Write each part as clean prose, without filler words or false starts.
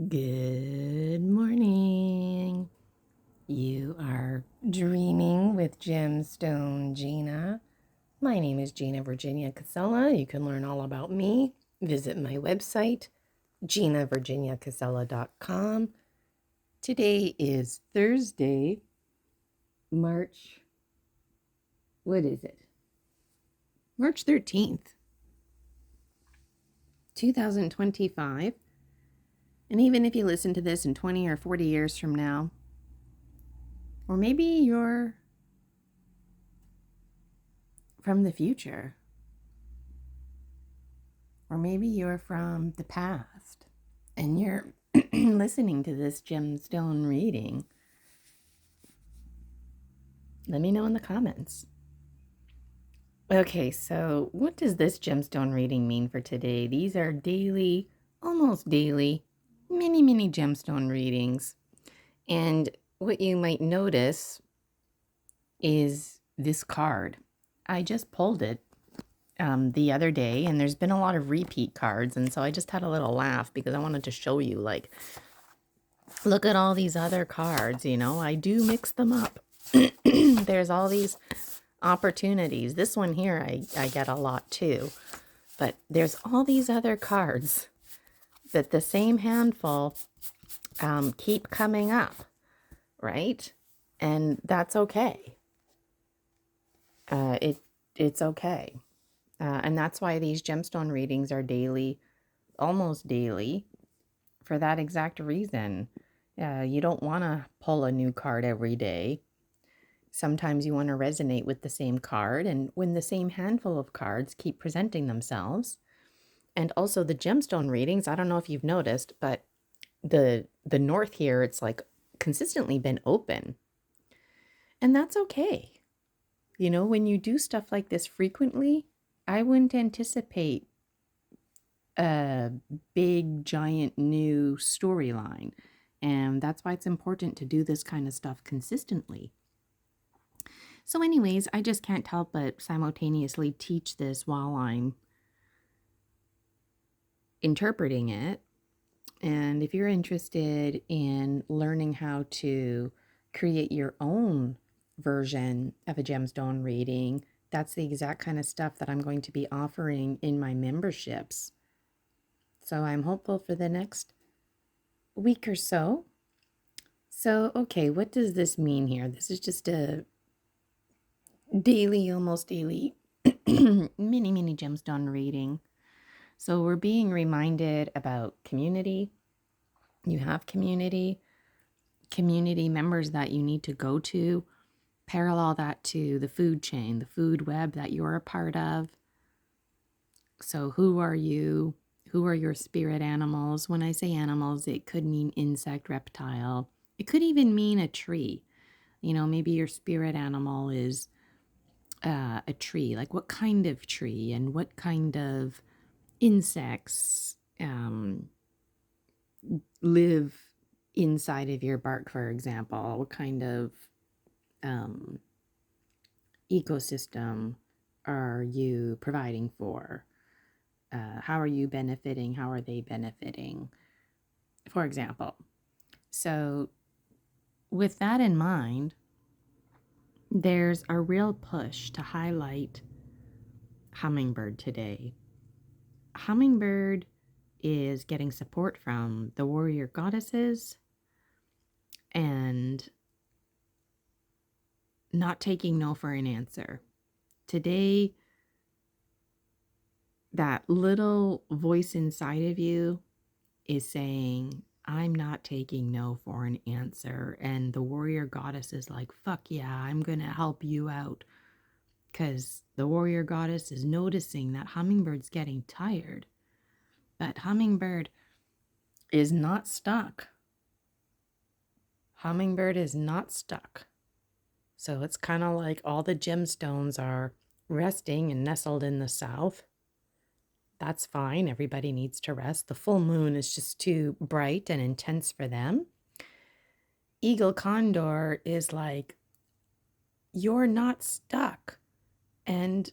Good morning. You are dreaming with Gemstone Gina. My name is Gina Virginia Casella. You can learn all about me. Visit my website, ginavirginiacasella.com. Today is Thursday, March, what is it? March 13th, 2025. And even if you listen to this in 20 or 40 years from now, or maybe you're from the future, or maybe you're from the past and you're listening to this gemstone reading, let me know in the comments. Okay, so what does this gemstone reading mean for today? These are daily, almost daily, mini gemstone readings. And what you might notice is this card. I just pulled it the other day, and there's been a lot of repeat cards, and so I just had a little laugh because I wanted to show you, like, look at all these other cards, I do mix them up. There's all these opportunities. This one here I get a lot too, but there's all these other cards that the same handful keep coming up, right? And that's okay. It's okay. And that's why these gemstone readings are daily, almost daily, for that exact reason. You don't want to pull a new card every day. Sometimes you want to resonate with the same card, and when the same handful of cards keep presenting themselves. And also the gemstone readings, I don't know if you've noticed, but the north here, it's like consistently been open. And that's okay. When you do stuff like this frequently, I wouldn't anticipate a big, giant new storyline. And that's why it's important to do this kind of stuff consistently. So anyways, I just can't help but simultaneously teach this while I'm interpreting it. And if you're interested in learning how to create your own version of a gemstone reading, that's the exact kind of stuff that I'm going to be offering in my memberships. So I'm hopeful for the next week or so. So, okay, what does this mean here? This is just a daily, almost daily, mini gemstone reading. So we're being reminded about community. You have community members that you need to go to. Parallel that to the food chain, the food web that you're a part of. So who are you? Who are your spirit animals? When I say animals, it could mean insect, reptile. It could even mean a tree. Maybe your spirit animal is a tree. Like what kind of tree and what kind of insects live inside of your bark, for example. What kind of ecosystem are you providing for? How are you benefiting? How are they benefiting? For example. So with that in mind, there's a real push to highlight hummingbird today. Hummingbird is getting support from the warrior goddesses and not taking no for an answer. Today, that little voice inside of you is saying, I'm not taking no for an answer. And the warrior goddess is like, fuck yeah, I'm going to help you out. Because the warrior goddess is noticing that hummingbird's getting tired. But hummingbird is not stuck. Hummingbird is not stuck. So it's kind of like all the gemstones are resting and nestled in the south. That's fine. Everybody needs to rest. The full moon is just too bright and intense for them. Eagle condor is like, you're not stuck and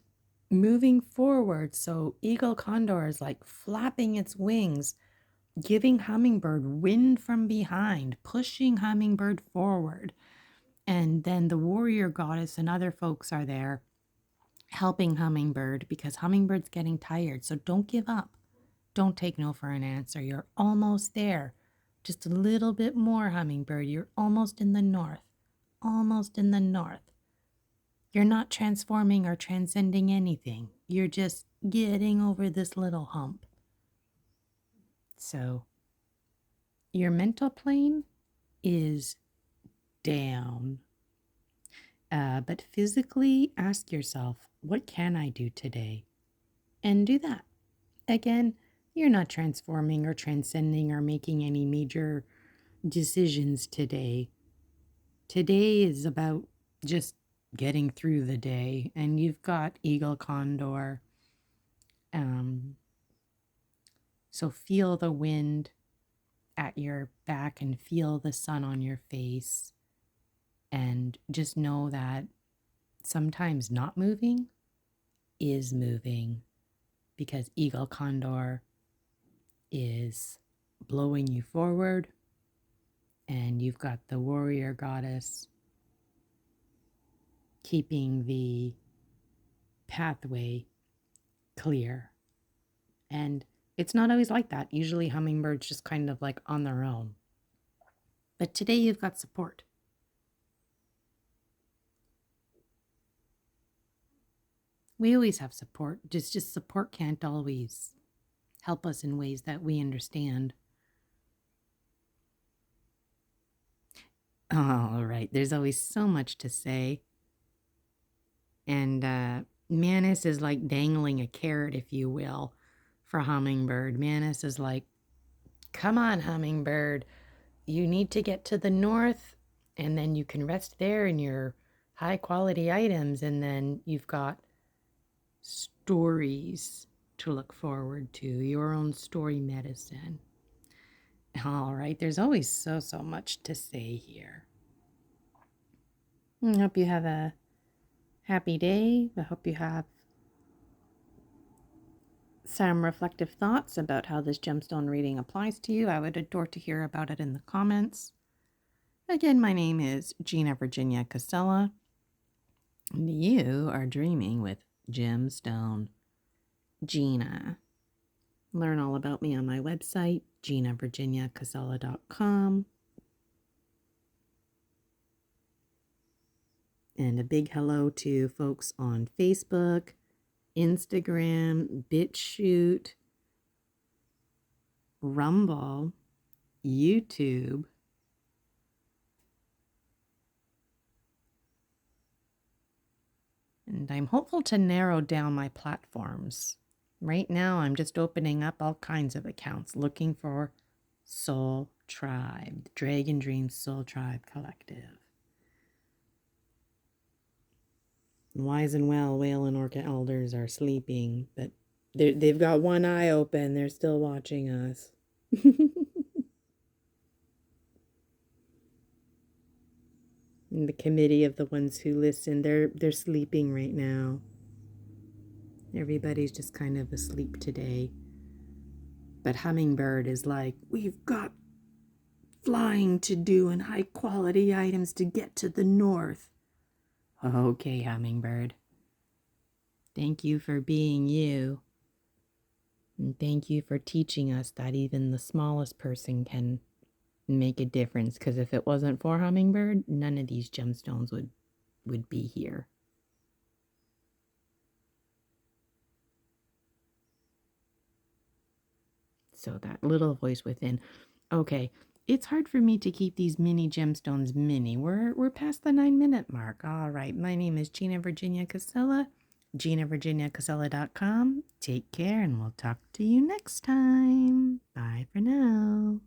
moving forward. So eagle condor is like flapping its wings, giving hummingbird wind from behind, pushing hummingbird forward. And then the warrior goddess and other folks are there helping hummingbird because hummingbird's getting tired. So don't give up. Don't take no for an answer. You're almost there. Just a little bit more, hummingbird. You're almost in the north. Almost in the north. You're not transforming or transcending anything. You're just getting over this little hump. So your mental plane is down. But physically, ask yourself, what can I do today? And do that. Again, you're not transforming or transcending or making any major decisions today. Today is about just getting through the day. And you've got Eagle Condor. So feel the wind at your back and feel the sun on your face. And just know that sometimes not moving is moving because Eagle Condor is blowing you forward and you've got the warrior goddess keeping the pathway clear. And it's not always like that. Usually hummingbirds just kind of like on their own. But today you've got support. We always have support. Just support can't always help us in ways that we understand. All right, there's always so much to say. And Manus is like dangling a carrot, if you will, for hummingbird. Manus is like, come on, hummingbird. You need to get to the north, and then you can rest there in your high-quality items, and then you've got stories to look forward to, your own story medicine. All right, there's always so much to say here. I hope you have a happy day. I hope you have some reflective thoughts about how this gemstone reading applies to you. I would adore to hear about it in the comments. Again, my name is Gina Virginia Casella, and you are dreaming with Gemstone Gina. Learn all about me on my website, ginavirginiacasella.com. And a big hello to folks on Facebook, Instagram, BitChute, Rumble, YouTube, and I'm hopeful to narrow down my platforms. Right now, I'm just opening up all kinds of accounts looking for Soul Tribe, Dragon Dreams Soul Tribe Collective. Wise and well, whale and orca elders are sleeping, but they've got one eye open. They're still watching us. And the committee of the ones who listen, they're sleeping right now. Everybody's just kind of asleep today. But hummingbird is like, we've got flying to do and high quality items to get to the north. Okay, hummingbird. Thank you for being you. And thank you for teaching us that even the smallest person can make a difference. Because if it wasn't for hummingbird, none of these gemstones would be here. So that little voice within. Okay, it's hard for me to keep these mini gemstones mini. We're past the 9-minute mark. All right, my name is Gina Virginia Casella, ginavirginiacasella.com. Take care, and we'll talk to you next time. Bye for now.